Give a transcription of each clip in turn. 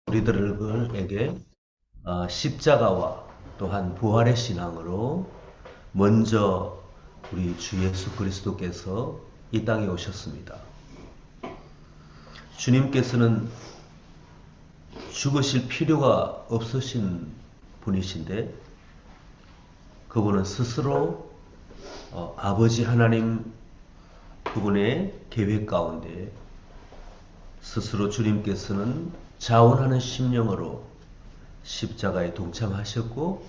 우리들에게 십자가와 또한 부활의 신앙으로 먼저 우리 주 예수 그리스도께서 이 땅에 오셨습니다. 주님께서는 죽으실 필요가 없으신 분이신데 그분은 스스로 아버지 하나님 그분의 계획 가운데 스스로 주님께서는 자원하는 심령으로 십자가에 동참하셨고,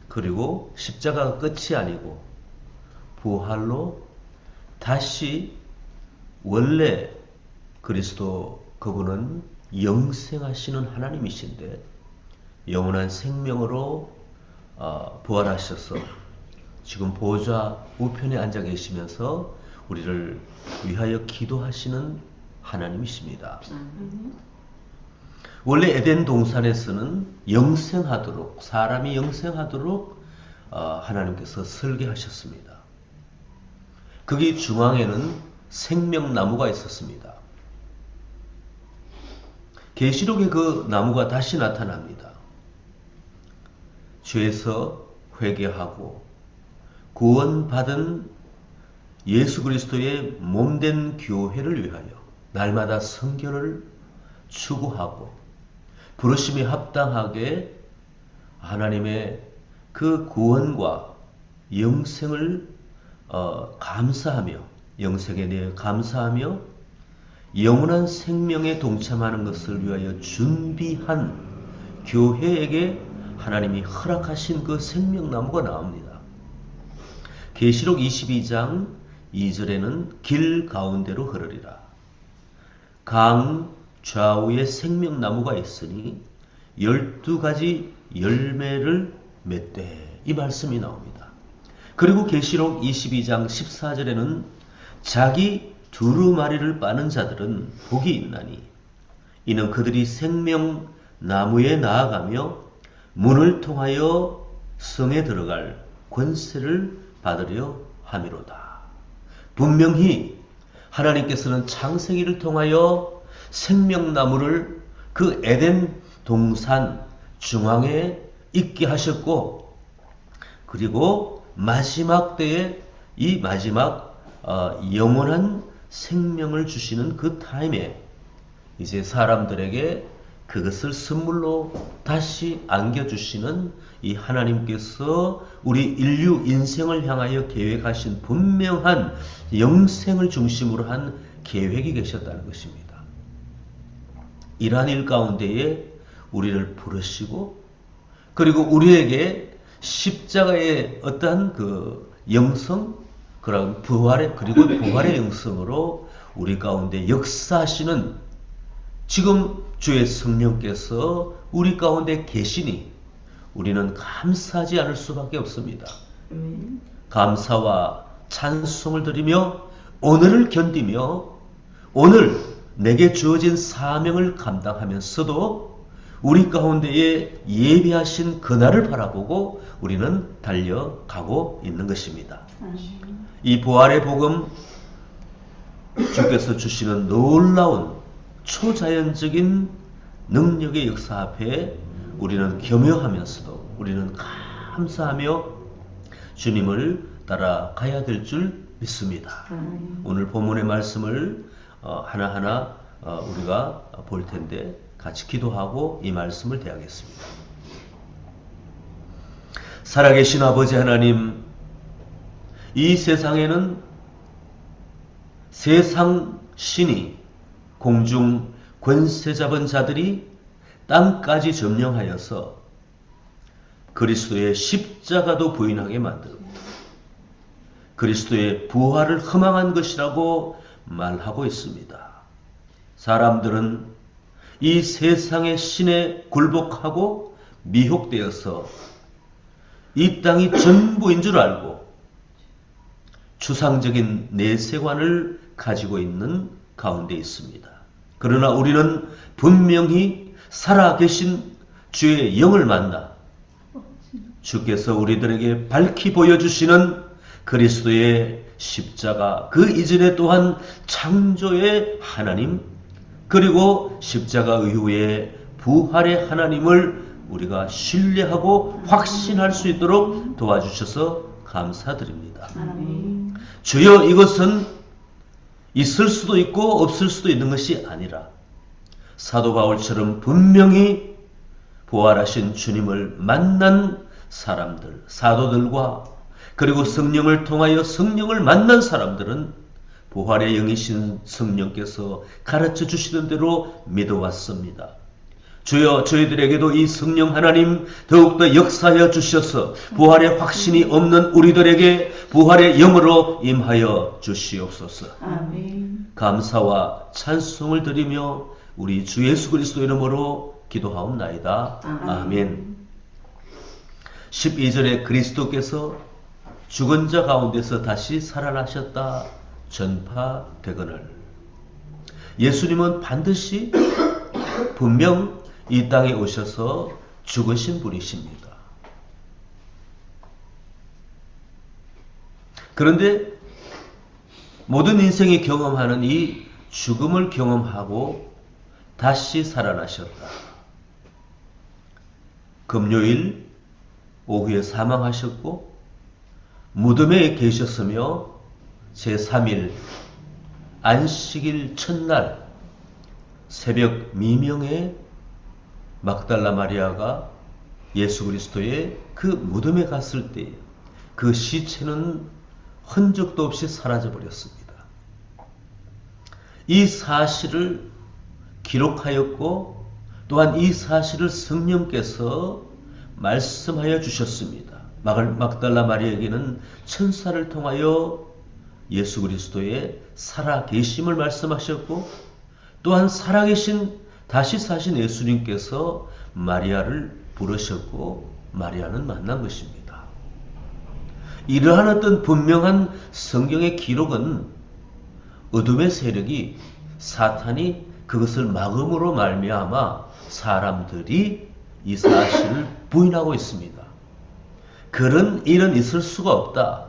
그리고 십자가가 끝이 아니고 부활로 다시 원래 그리스도 그분은 영생하시는 하나님이신데 영원한 생명으로 부활하셔서 지금 보좌 우편에 앉아 계시면서 우리를 위하여 기도하시는 하나님이십니다. 원래 에덴 동산에서는 영생하도록, 사람이 영생하도록 하나님께서 설계하셨습니다. 거기 중앙에는 생명나무가 있었습니다. 계시록에 그 나무가 다시 나타납니다. 죄에서 회개하고 구원받은 예수 그리스도의 몸된 교회를 위하여 날마다 성결을 추구하고 부르심에 합당하게 하나님의 그 구원과 영생을 감사하며 영생에 대해 감사하며 영원한 생명에 동참하는 것을 위하여 준비한 교회에게 하나님이 허락하신 그 생명나무가 나옵니다. 계시록 22장 2절에는 길 가운데로 흐르리라. 강 좌우에 생명나무가 있으니 12가지 열매를 맺되, 이 말씀이 나옵니다. 그리고 계시록 22장 14절에는 자기 두루마리를 빠는 자들은 복이 있나니 이는 그들이 생명나무에 나아가며 문을 통하여 성에 들어갈 권세를 받으려 함이로다. 분명히 하나님께서는 창세기를 통하여 생명나무를 그 에덴 동산 중앙에 있게 하셨고, 그리고 마지막 때에 이 마지막 영원한 생명을 주시는 그 타임에 이제 사람들에게 그것을 선물로 다시 안겨주시는 이 하나님께서 우리 인류 인생을 향하여 계획하신 분명한 영생을 중심으로 한 계획이 계셨다는 것입니다. 이러한 일 가운데에 우리를 부르시고, 그리고 우리에게 십자가의 어떠한 그 영성, 그런 부활의, 그리고 부활의 영성으로 우리 가운데 역사하시는 지금 주의 성령께서 우리 가운데 계시니 우리는 감사하지 않을 수밖에 없습니다. 감사와 찬송을 드리며 오늘을 견디며 오늘 내게 주어진 사명을 감당하면서도 우리 가운데에 예비하신 그날을 바라보고 우리는 달려가고 있는 것입니다. 이 부활의 복음, 주께서 주시는 놀라운 초자연적인 능력의 역사 앞에 우리는 겸허하면서도 우리는 감사하며 주님을 따라가야 될 줄 믿습니다. 오늘 본문의 말씀을 하나하나 우리가 볼 텐데 같이 기도하고 이 말씀을 대하겠습니다. 살아계신 아버지 하나님, 이 세상에는 세상 신이 공중 권세 잡은 자들이 땅까지 점령하여서 그리스도의 십자가도 부인하게 만들고 그리스도의 부활을 허망한 것이라고 말하고 있습니다. 사람들은 이 세상의 신에 굴복하고 미혹되어서 이 땅이 전부인 줄 알고 추상적인 내세관을 가지고 있는 가운데 있습니다. 그러나 우리는 분명히 살아계신 주의 영을 만나 주께서 우리들에게 밝히 보여주시는 그리스도의 십자가, 그 이전에 또한 창조의 하나님, 그리고 십자가 이후에 부활의 하나님을 우리가 신뢰하고 확신할 수 있도록 도와주셔서 감사드립니다. 아멘. 주여, 이것은 있을 수도 있고 없을 수도 있는 것이 아니라 사도 바울처럼 분명히 부활하신 주님을 만난 사람들, 사도들과 그리고 성령을 통하여 성령을 만난 사람들은 부활의 영이신 성령께서 가르쳐 주시는 대로 믿어왔습니다. 주여, 저희들에게도 이 성령 하나님 더욱더 역사하여 주셔서 부활의 확신이 없는 우리들에게 부활의 영으로 임하여 주시옵소서. 아멘. 감사와 찬송을 드리며 우리 주 예수 그리스도 이름으로 기도하옵나이다. 아멘. 12절에 그리스도께서 죽은 자 가운데서 다시 살아나셨다 전파되거늘. 예수님은 반드시 분명 이 땅에 오셔서 죽으신 분이십니다. 그런데 모든 인생이 경험하는 이 죽음을 경험하고 다시 살아나셨다. 금요일 오후에 사망하셨고 무덤에 계셨으며 제3일 안식일 첫날 새벽 미명에 막달라 마리아가 예수 그리스도의 그 무덤에 갔을 때 그 시체는 흔적도 없이 사라져 버렸습니다. 이 사실을 기록하였고 또한 이 사실을 성령께서 말씀하여 주셨습니다. 막달라 마리아에게는 천사를 통하여 예수 그리스도의 살아계심을 말씀하셨고 또한 살아계신 다시 사신 예수님께서 마리아를 부르셨고 마리아는 만난 것입니다. 이러한 어떤 분명한 성경의 기록은 어둠의 세력이 사탄이 그것을 막음으로 말미암아 사람들이 이 사실을 부인하고 있습니다. 그런 일은 있을 수가 없다.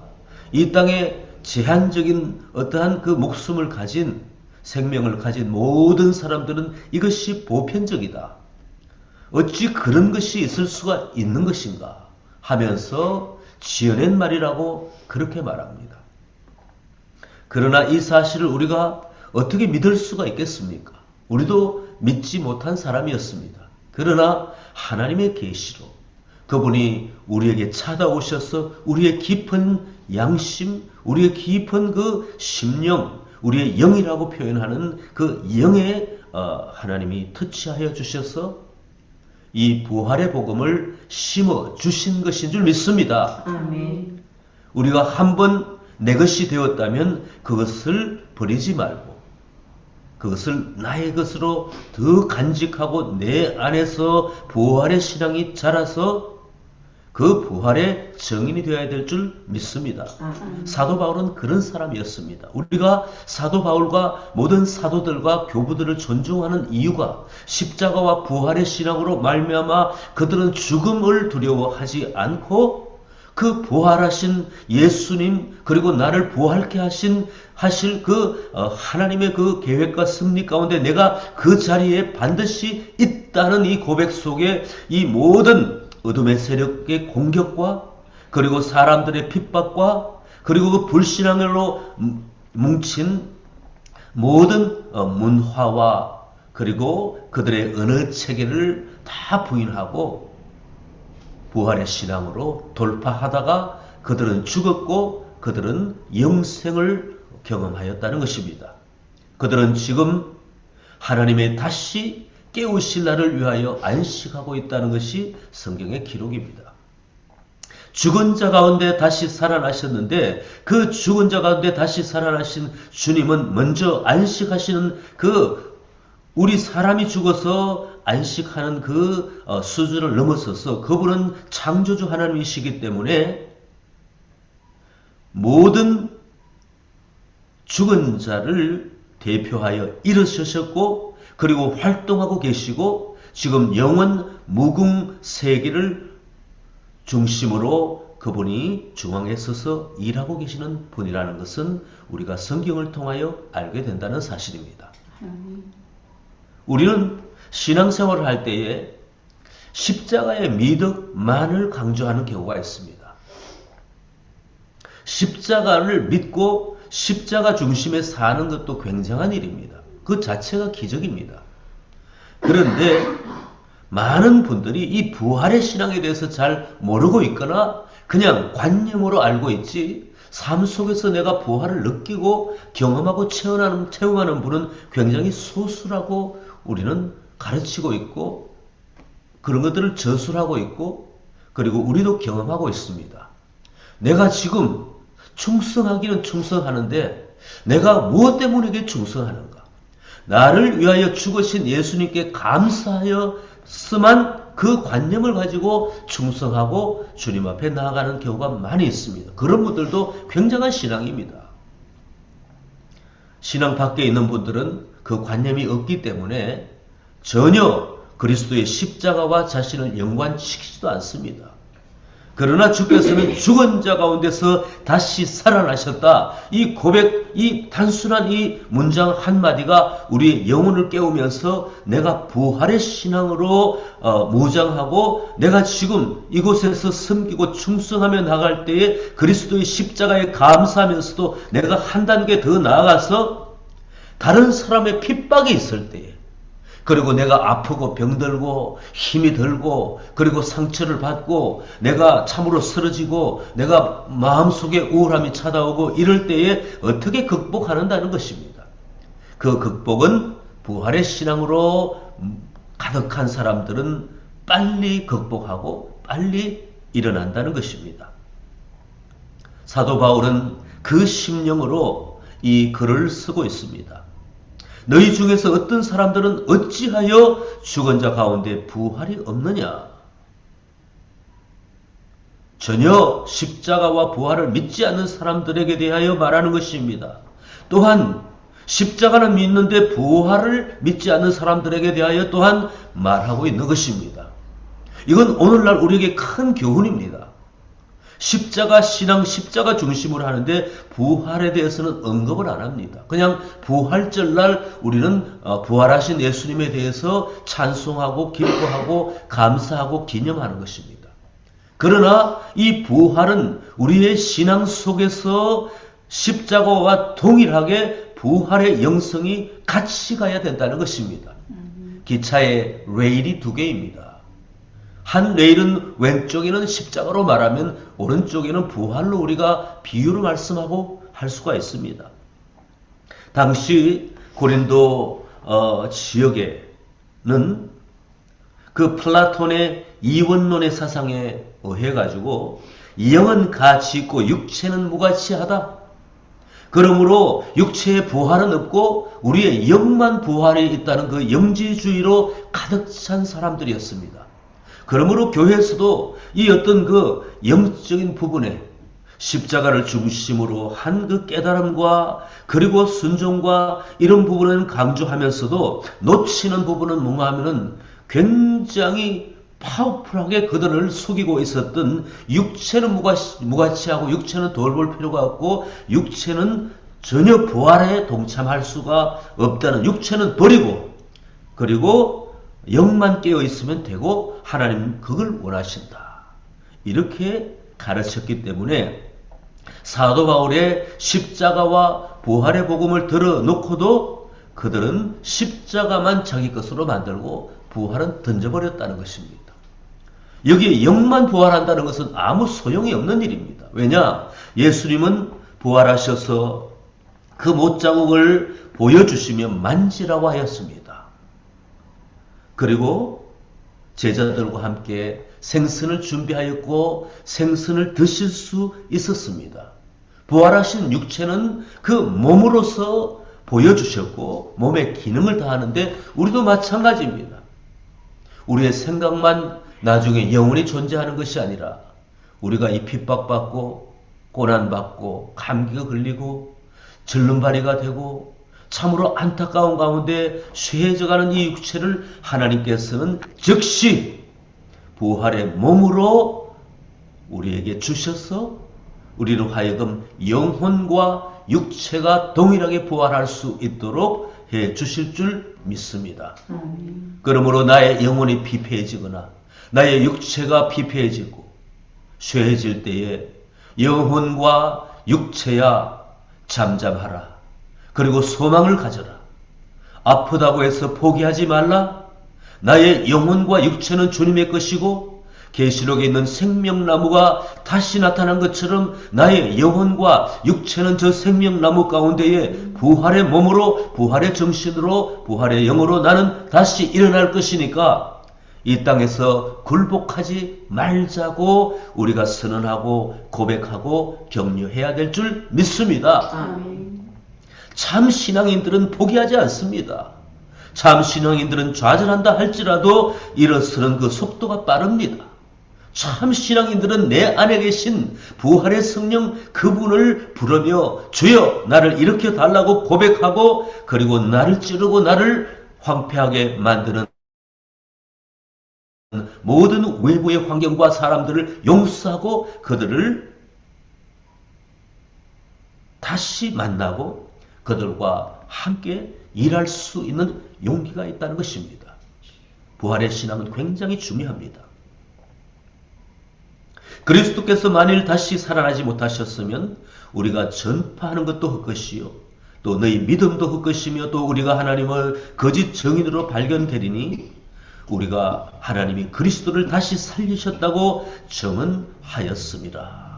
이 땅에 제한적인 어떠한 그 목숨을 가진 생명을 가진 모든 사람들은 이것이 보편적이다. 어찌 그런 것이 있을 수가 있는 것인가 하면서 지어낸 말이라고 그렇게 말합니다. 그러나 이 사실을 우리가 어떻게 믿을 수가 있겠습니까? 우리도 믿지 못한 사람이었습니다. 그러나 하나님의 계시로 그분이 우리에게 찾아오셔서 우리의 깊은 양심, 우리의 깊은 그 심령, 우리의 영이라고 표현하는 그 영에 하나님이 터치하여 주셔서 이 부활의 복음을 심어 주신 것인 줄 믿습니다. 아멘. 우리가 한번 내 것이 되었다면 그것을 버리지 말고 그것을 나의 것으로 더 간직하고 내 안에서 부활의 신앙이 자라서 그 부활의 증인이 되어야 될 줄 믿습니다. 사도 바울은 그런 사람이었습니다. 우리가 사도 바울과 모든 사도들과 교부들을 존중하는 이유가 십자가와 부활의 신앙으로 말미암아 그들은 죽음을 두려워하지 않고 그 부활하신 예수님 그리고 나를 부활케 하실 그 하나님의 그 계획과 승리 가운데 내가 그 자리에 반드시 있다는 이 고백 속에 이 모든 어둠의 세력의 공격과 그리고 사람들의 핍박과 그리고 그 불신앙으로 뭉친 모든 문화와 그리고 그들의 언어 체계를 다 부인하고 부활의 신앙으로 돌파하다가 그들은 죽었고 그들은 영생을 경험하였다는 것입니다. 그들은 지금 하나님의 다시 깨우실 날을 위하여 안식하고 있다는 것이 성경의 기록입니다. 죽은 자 가운데 다시 살아나셨는데 그 죽은 자 가운데 다시 살아나신 주님은 먼저 안식하시는 그 우리 사람이 죽어서 안식하는 그 수준을 넘어서서 그분은 창조주 하나님이시기 때문에 모든 죽은 자를 대표하여 일으키셨고 그리고 활동하고 계시고 지금 영원 무궁 세계를 중심으로 그분이 중앙에 서서 일하고 계시는 분이라는 것은 우리가 성경을 통하여 알게 된다는 사실입니다. 우리는 신앙생활을 할 때에 십자가의 미덕만을 강조하는 경우가 있습니다. 십자가를 믿고 십자가 중심에 사는 것도 굉장한 일입니다. 그 자체가 기적입니다. 그런데 많은 분들이 이 부활의 신앙에 대해서 잘 모르고 있거나 그냥 관념으로 알고 있지, 삶 속에서 내가 부활을 느끼고 경험하고 체험하는 분은 굉장히 소수라고 우리는 가르치고 있고, 그런 것들을 저술하고 있고, 그리고 우리도 경험하고 있습니다. 내가 지금 충성하기는 충성하는데 내가 무엇 때문에 이게 충성하는가? 나를 위하여 죽으신 예수님께 감사하였으만 그 관념을 가지고 충성하고 주님 앞에 나아가는 경우가 많이 있습니다. 그런 분들도 굉장한 신앙입니다. 신앙 밖에 있는 분들은 그 관념이 없기 때문에 전혀 그리스도의 십자가와 자신을 연관시키지도 않습니다. 그러나 주께서는 죽은 자 가운데서 다시 살아나셨다. 이 고백, 이 단순한 이 문장 한마디가 우리의 영혼을 깨우면서 내가 부활의 신앙으로 무장하고 내가 지금 이곳에서 섬기고 충성하며 나갈 때에 그리스도의 십자가에 감사하면서도 내가 한 단계 더 나아가서 다른 사람의 핍박이 있을 때에, 그리고 내가 아프고 병들고 힘이 들고 그리고 상처를 받고 내가 참으로 쓰러지고 내가 마음속에 우울함이 찾아오고 이럴 때에 어떻게 극복하는다는 것입니다. 그 극복은 부활의 신앙으로 가득한 사람들은 빨리 극복하고 빨리 일어난다는 것입니다. 사도 바울은 그 심령으로 이 글을 쓰고 있습니다. 너희 중에서 어떤 사람들은 어찌하여 죽은 자 가운데 부활이 없느냐? 전혀 십자가와 부활을 믿지 않는 사람들에게 대하여 말하는 것입니다. 또한 십자가는 믿는데 부활을 믿지 않는 사람들에게 대하여 또한 말하고 있는 것입니다. 이건 오늘날 우리에게 큰 교훈입니다. 십자가 신앙, 십자가 중심으로 하는데 부활에 대해서는 언급을 안 합니다. 그냥 부활절날 우리는 부활하신 예수님에 대해서 찬송하고 기뻐하고 감사하고 기념하는 것입니다. 그러나 이 부활은 우리의 신앙 속에서 십자가와 동일하게 부활의 영성이 같이 가야 된다는 것입니다. 기차에 레일이 두 개입니다. 한 레일은 왼쪽에는 십자가로 말하면 오른쪽에는 부활로 우리가 비유로 말씀하고 할 수가 있습니다. 당시 고린도 지역에는 그 플라톤의 이원론의 사상에 의해 가지고 영은 가치 있고 육체는 무가치하다. 그러므로 육체의 부활은 없고 우리의 영만 부활이 있다는 그 영지주의로 가득 찬 사람들이었습니다. 그러므로 교회에서도 이 어떤 그 영적인 부분에 십자가를 중심으로 한 그 깨달음과 그리고 순종과 이런 부분은 강조하면서도 놓치는 부분은 뭔가 하면은 굉장히 파워풀하게 그들을 속이고 있었던 육체는 무가치하고 육체는 돌볼 필요가 없고 육체는 전혀 부활에 동참할 수가 없다는, 육체는 버리고 그리고 영만 깨어 있으면 되고 하나님 그걸 원하신다. 이렇게 가르쳤기 때문에 사도 바울의 십자가와 부활의 복음을 들어놓고도 그들은 십자가만 자기 것으로 만들고 부활은 던져버렸다는 것입니다. 여기에 영만 부활한다는 것은 아무 소용이 없는 일입니다. 왜냐? 예수님은 부활하셔서 그 못자국을 보여주시며 만지라고 하였습니다. 그리고 제자들과 함께 생선을 준비하였고 생선을 드실 수 있었습니다. 부활하신 육체는 그 몸으로서 보여주셨고 몸의 기능을 다하는데 우리도 마찬가지입니다. 우리의 생각만 나중에 영원히 존재하는 것이 아니라 우리가 이 핍박받고 고난받고 감기가 걸리고 절름발이가 되고 참으로 안타까운 가운데 쇠해져가는 이 육체를 하나님께서는 즉시 부활의 몸으로 우리에게 주셔서 우리로 하여금 영혼과 육체가 동일하게 부활할 수 있도록 해 주실 줄 믿습니다. 아멘. 그러므로 나의 영혼이 피폐해지거나 나의 육체가 피폐해지고 쇠해질 때에 영혼과 육체야 잠잠하라. 그리고 소망을 가져라. 아프다고 해서 포기하지 말라. 나의 영혼과 육체는 주님의 것이고 계시록에 있는 생명나무가 다시 나타난 것처럼 나의 영혼과 육체는 저 생명나무 가운데에 부활의 몸으로, 부활의 정신으로, 부활의 영으로 나는 다시 일어날 것이니까 이 땅에서 굴복하지 말자고 우리가 선언하고 고백하고 격려해야 될 줄 믿습니다. 아멘. 참 신앙인들은 포기하지 않습니다. 참 신앙인들은 좌절한다 할지라도 일어서는 그 속도가 빠릅니다. 참 신앙인들은 내 안에 계신 부활의 성령 그분을 부르며 주여 나를 일으켜 달라고 고백하고 그리고 나를 찌르고 나를 황폐하게 만드는 모든 외부의 환경과 사람들을 용서하고 그들을 다시 만나고 그들과 함께 일할 수 있는 용기가 있다는 것입니다. 부활의 신앙은 굉장히 중요합니다. 그리스도께서 만일 다시 살아나지 못하셨으면 우리가 전파하는 것도 헛것이요 또 너희 믿음도 헛것이며 또 우리가 하나님을 거짓 증인으로 발견되리니 우리가 하나님이 그리스도를 다시 살리셨다고 증언하였습니다.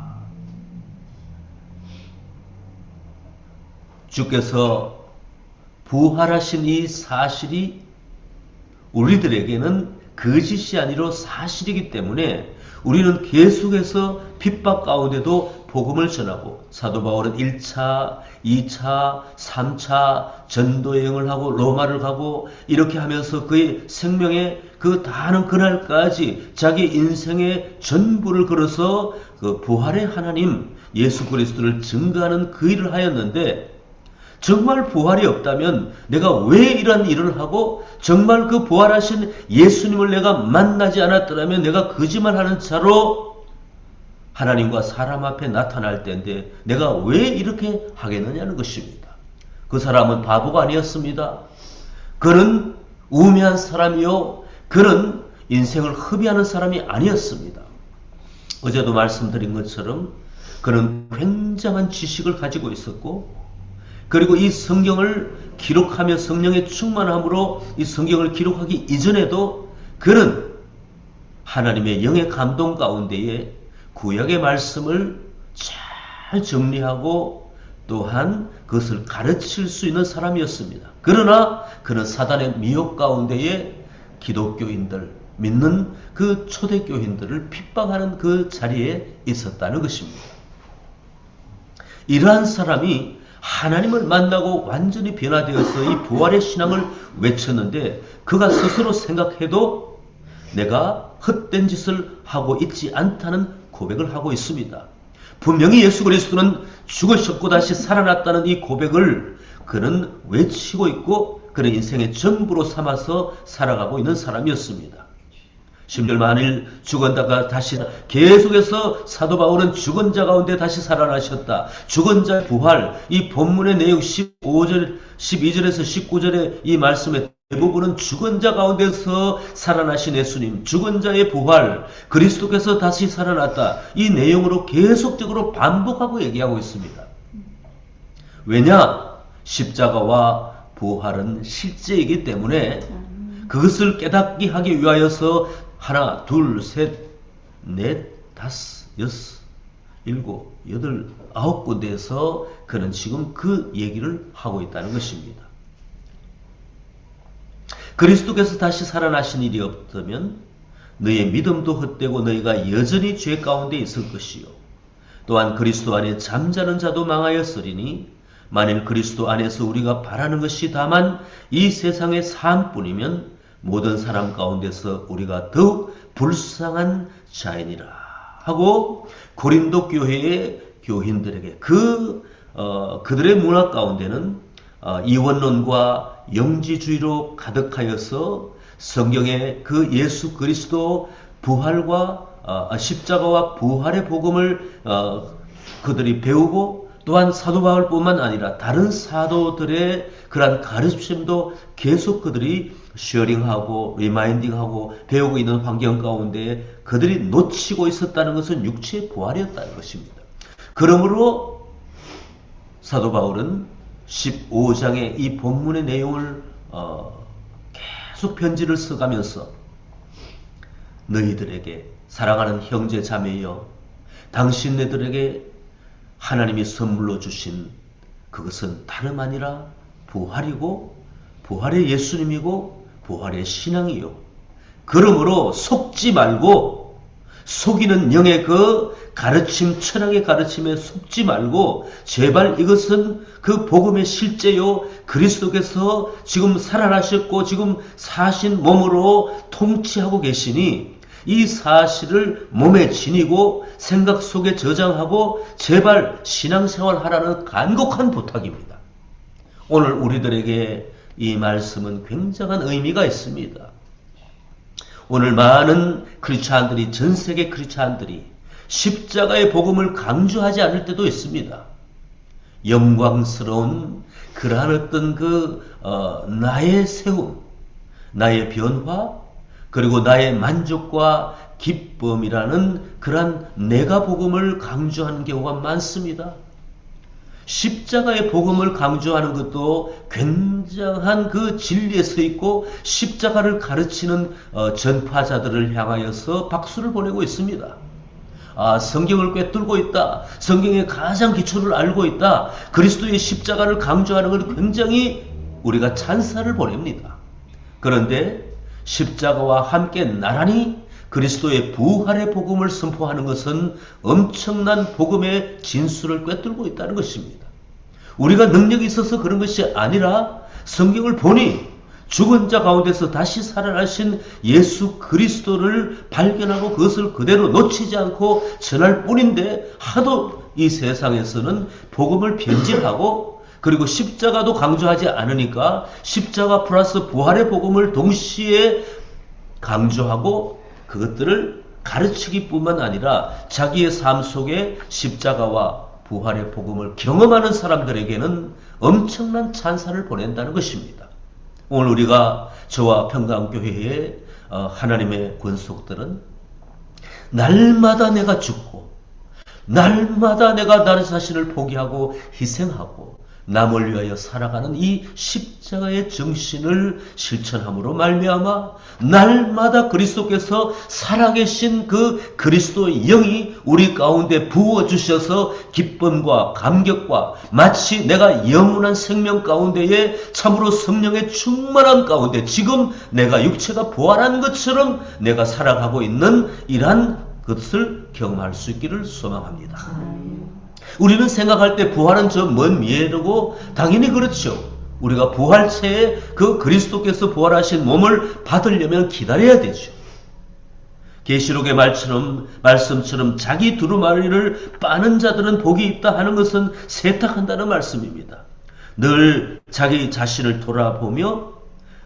주께서 부활하신 이 사실이 우리들에게는 거짓이 아니라 사실이기 때문에 우리는 계속해서 핍박 가운데도 복음을 전하고 사도 바울은 1차, 2차, 3차 전도여행을 하고 로마를 가고 이렇게 하면서 그의 생명의 그 다하는 그날까지 자기 인생의 전부를 걸어서 그 부활의 하나님 예수 그리스도를 증거하는 그 일을 하였는데 정말 부활이 없다면 내가 왜 이런 일을 하고 정말 그 부활하신 예수님을 내가 만나지 않았더라면 내가 거짓말하는 자로 하나님과 사람 앞에 나타날 때인데 내가 왜 이렇게 하겠느냐는 것입니다. 그 사람은 바보가 아니었습니다. 그는 우매한 사람이요 그는 인생을 허비하는 사람이 아니었습니다. 어제도 말씀드린 것처럼 그는 굉장한 지식을 가지고 있었고 그리고 이 성경을 기록하며 성령의 충만함으로 이 성경을 기록하기 이전에도 그는 하나님의 영의 감동 가운데에 구약의 말씀을 잘 정리하고 또한 그것을 가르칠 수 있는 사람이었습니다. 그러나 그는 사단의 미혹 가운데에 기독교인들, 믿는 그 초대교인들을 핍박하는 그 자리에 있었다는 것입니다. 이러한 사람이 하나님을 만나고 완전히 변화되어서 이 부활의 신앙을 외쳤는데 그가 스스로 생각해도 내가 헛된 짓을 하고 있지 않다는 고백을 하고 있습니다. 분명히 예수 그리스도는 죽으셨고 다시 살아났다는 이 고백을 그는 외치고 있고 그는 인생의 전부로 삼아서 살아가고 있는 사람이었습니다. 심지어 만일 죽은 자가 다시 계속해서 사도 바울은 죽은 자 가운데 다시 살아나셨다. 죽은 자의 부활 이 본문의 내용 15절 12절에서 19절의 이 말씀의 대부분은 죽은 자 가운데서 살아나신 예수님 죽은 자의 부활 그리스도께서 다시 살아났다. 이 내용으로 계속적으로 반복하고 얘기하고 있습니다. 왜냐? 십자가와 부활은 실제이기 때문에 그것을 깨닫게 하기 위하여서 하나, 둘, 셋, 넷, 다섯, 여섯, 일곱, 여덟, 아홉 군데에서 그는 지금 그 얘기를 하고 있다는 것입니다. 그리스도께서 다시 살아나신 일이 없다면 너의 믿음도 헛되고 너희가 여전히 죄 가운데 있을 것이요. 또한 그리스도 안에 잠자는 자도 망하였으리니 만일 그리스도 안에서 우리가 바라는 것이 다만 이 세상의 삶뿐이면 모든 사람 가운데서 우리가 더욱 불쌍한 자이니라 하고 고린도 교회의 교인들에게 그들의 문화 가운데는 이원론과 영지주의로 가득하여서 성경의 그 예수 그리스도 부활과 십자가와 부활의 복음을 그들이 배우고 또한 사도 바울뿐만 아니라 다른 사도들의 그러한 가르침도 계속 그들이 쉐어링하고 리마인딩하고 배우고 있는 환경 가운데 그들이 놓치고 있었다는 것은 육체의 부활이었다는 것입니다. 그러므로 사도 바울은 15장의 이 본문의 내용을 계속 편지를 써가면서 너희들에게 사랑하는 형제 자매여, 당신네들에게 하나님이 선물로 주신 그것은 다름 아니라 부활이고 부활의 예수님이고 부활의 신앙이요. 그러므로 속지 말고, 속이는 영의 그 가르침, 철학의 가르침에 속지 말고 제발 이것은 그 복음의 실제요, 그리스도께서 지금 살아나셨고 지금 사신 몸으로 통치하고 계시니 이 사실을 몸에 지니고 생각 속에 저장하고 제발 신앙생활 하라는 간곡한 부탁입니다. 오늘 우리들에게 이 말씀은 굉장한 의미가 있습니다. 오늘 많은 크리스찬들이, 전 세계 크리스찬들이 십자가의 복음을 강조하지 않을 때도 있습니다. 영광스러운 그러한 어떤 나의 세움, 나의 변화, 그리고 나의 만족과 기쁨이라는 그러한 내가 복음을 강조하는 경우가 많습니다. 십자가의 복음을 강조하는 것도 굉장한 그 진리에 서 있고 십자가를 가르치는 전파자들을 향하여서 박수를 보내고 있습니다. 성경을 꿰뚫고 있다. 성경의 가장 기초를 알고 있다. 그리스도의 십자가를 강조하는 걸 굉장히 우리가 찬사를 보냅니다. 그런데 십자가와 함께 나란히 그리스도의 부활의 복음을 선포하는 것은 엄청난 복음의 진수를 꿰뚫고 있다는 것입니다. 우리가 능력이 있어서 그런 것이 아니라 성경을 보니 죽은 자 가운데서 다시 살아나신 예수 그리스도를 발견하고 그것을 그대로 놓치지 않고 전할 뿐인데 하도 이 세상에서는 복음을 변질하고 그리고 십자가도 강조하지 않으니까 십자가 플러스 부활의 복음을 동시에 강조하고 그것들을 가르치기뿐만 아니라 자기의 삶 속에 십자가와 부활의 복음을 경험하는 사람들에게는 엄청난 찬사를 보낸다는 것입니다. 오늘 우리가 저와 평강교회의 하나님의 권속들은 날마다 내가 죽고 날마다 내가 나를 자신을 포기하고 희생하고 남을 위하여 살아가는 이 십자가의 정신을 실천함으로 말미암아 날마다 그리스도께서 살아계신 그 그리스도의 영이 우리 가운데 부어주셔서 기쁨과 감격과 마치 내가 영원한 생명 가운데에 참으로 성령의 충만함 가운데 지금 내가 육체가 부활한 것처럼 내가 살아가고 있는 이러한 것을 경험할 수 있기를 소망합니다. 우리는 생각할 때 부활은 저 먼 미래고 당연히 그렇죠. 우리가 부활체에 그 그리스도께서 부활하신 몸을 받으려면 기다려야 되죠. 계시록의 말씀처럼 자기 두루마리를 빠는 자들은 복이 있다 하는 것은 세탁한다는 말씀입니다. 늘 자기 자신을 돌아보며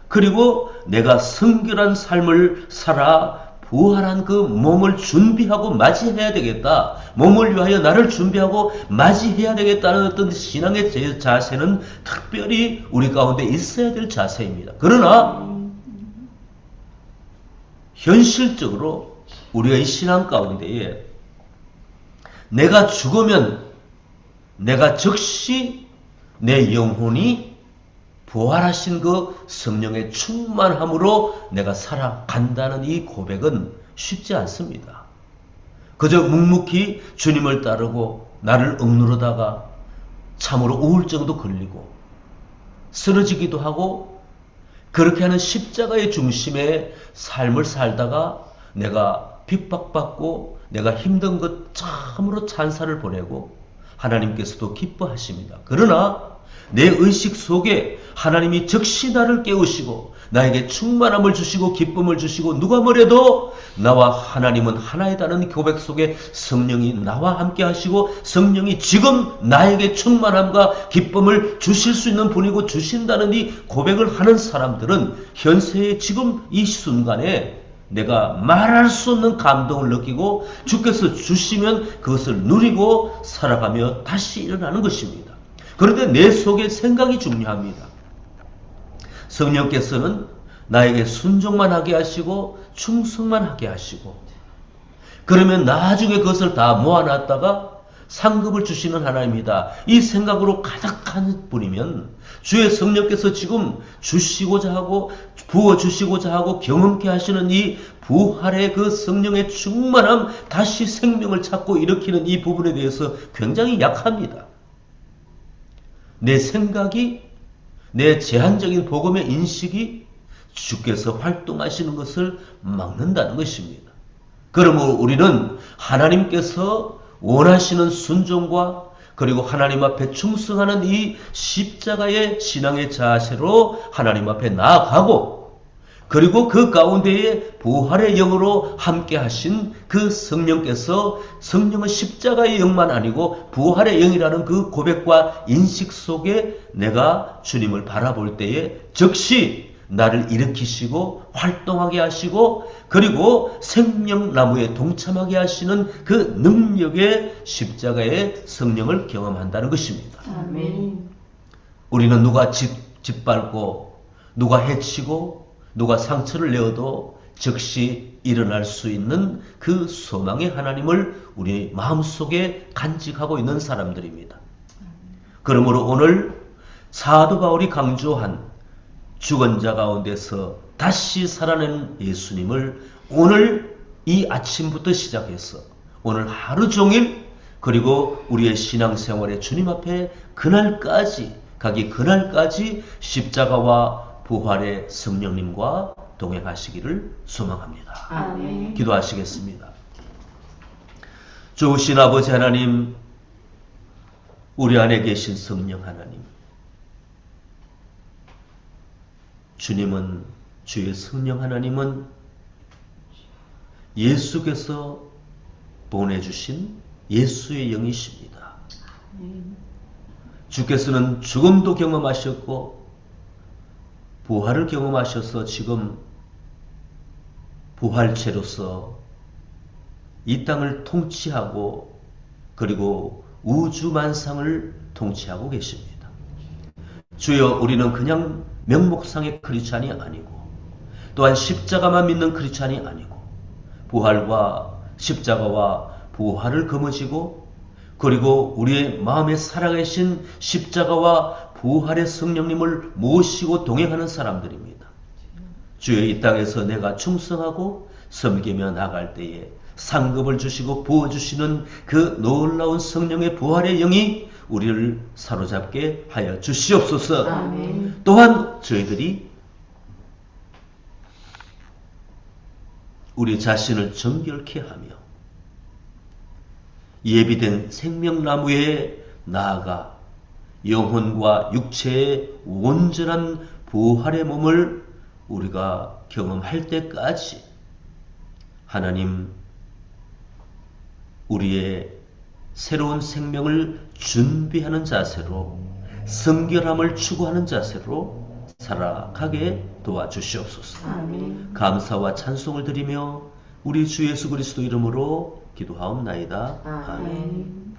그리고 내가 성결한 삶을 살아 부활한 그 몸을 준비하고 맞이해야 되겠다. 몸을 위하여 나를 준비하고 맞이해야 되겠다는 어떤 신앙의 자세는 특별히 우리 가운데 있어야 될 자세입니다. 그러나 현실적으로 우리가 이 신앙 가운데에 내가 죽으면 내가 즉시 내 영혼이 부활하신 그 성령의 충만함으로 내가 살아간다는 이 고백은 쉽지 않습니다. 그저 묵묵히 주님을 따르고 나를 억누르다가 참으로 우울증도 걸리고 쓰러지기도 하고 그렇게 하는 십자가의 중심의 삶을 살다가 내가 핍박받고 내가 힘든 것 참으로 찬사를 보내고 하나님께서도 기뻐하십니다. 그러나 내 의식 속에 하나님이 즉시 나를 깨우시고 나에게 충만함을 주시고 기쁨을 주시고 누가 뭐래도 나와 하나님은 하나이다는 고백 속에 성령이 나와 함께 하시고 성령이 지금 나에게 충만함과 기쁨을 주실 수 있는 분이고 주신다는 이 고백을 하는 사람들은 현세의 지금 이 순간에 내가 말할 수 없는 감동을 느끼고 주께서 주시면 그것을 누리고 살아가며 다시 일어나는 것입니다. 그런데 내 속의 생각이 중요합니다. 성령께서는 나에게 순종만 하게 하시고 충성만 하게 하시고, 그러면 나중에 그것을 다 모아놨다가 상급을 주시는 하나님이다, 이 생각으로 가득한 분이면 주의 성령께서 지금 주시고자 하고 부어주시고자 하고 경험케 하시는 이 부활의 그 성령의 충만함, 다시 생명을 찾고 일으키는 이 부분에 대해서 굉장히 약합니다. 내 생각이, 내 제한적인 복음의 인식이 주께서 활동하시는 것을 막는다는 것입니다. 그러므로 우리는 하나님께서 원하시는 순종과 그리고 하나님 앞에 충성하는 이 십자가의 신앙의 자세로 하나님 앞에 나아가고, 그리고 그 가운데에 부활의 영으로 함께 하신 그 성령께서, 성령은 십자가의 영만 아니고 부활의 영이라는 그 고백과 인식 속에 내가 주님을 바라볼 때에 즉시 나를 일으키시고 활동하게 하시고, 그리고 생명나무에 동참하게 하시는 그 능력의 십자가의 성령을 경험한다는 것입니다. 아멘. 우리는 누가 짓밟고 누가 해치고 누가 상처를 내어도 즉시 일어날 수 있는 그 소망의 하나님을 우리 마음속에 간직하고 있는 사람들입니다. 그러므로 오늘 사도 바울이 강조한 죽은 자 가운데서 다시 살아낸 예수님을 오늘 이 아침부터 시작해서 오늘 하루 종일, 그리고 우리의 신앙생활에 주님 앞에 그날까지 가기 그날까지 십자가와 부활의 성령님과 동행하시기를 소망합니다. 아멘. 기도하시겠습니다. 좋으신 아버지 하나님, 우리 안에 계신 성령 하나님, 주님은, 주의 성령 하나님은 예수께서 보내주신 예수의 영이십니다. 주께서는 죽음도 경험하셨고 부활을 경험하셔서 지금 부활체로서 이 땅을 통치하고 그리고 우주만상을 통치하고 계십니다. 주여, 우리는 그냥 명목상의 크리스찬이 아니고 또한 십자가만 믿는 크리스찬이 아니고 부활과 십자가와 부활을 거머쥐고 그리고 우리의 마음에 살아계신 십자가와 부활의 성령님을 모시고 동행하는 사람들입니다. 주여, 이 땅에서 내가 충성하고 섬기며 나갈 때에 상급을 주시고 부어주시는 그 놀라운 성령의 부활의 영이 우리를 사로잡게 하여 주시옵소서. 아멘. 또한 저희들이 우리 자신을 정결케 하며 예비된 생명나무에 나아가 영혼과 육체의 온전한 부활의 몸을 우리가 경험할 때까지 하나님, 우리의 새로운 생명을 준비하는 자세로, 성결함을 추구하는 자세로 살아가게 도와주시옵소서. 아멘. 감사와 찬송을 드리며 우리 주 예수 그리스도 이름으로 기도하옵나이다. 아멘. 아멘.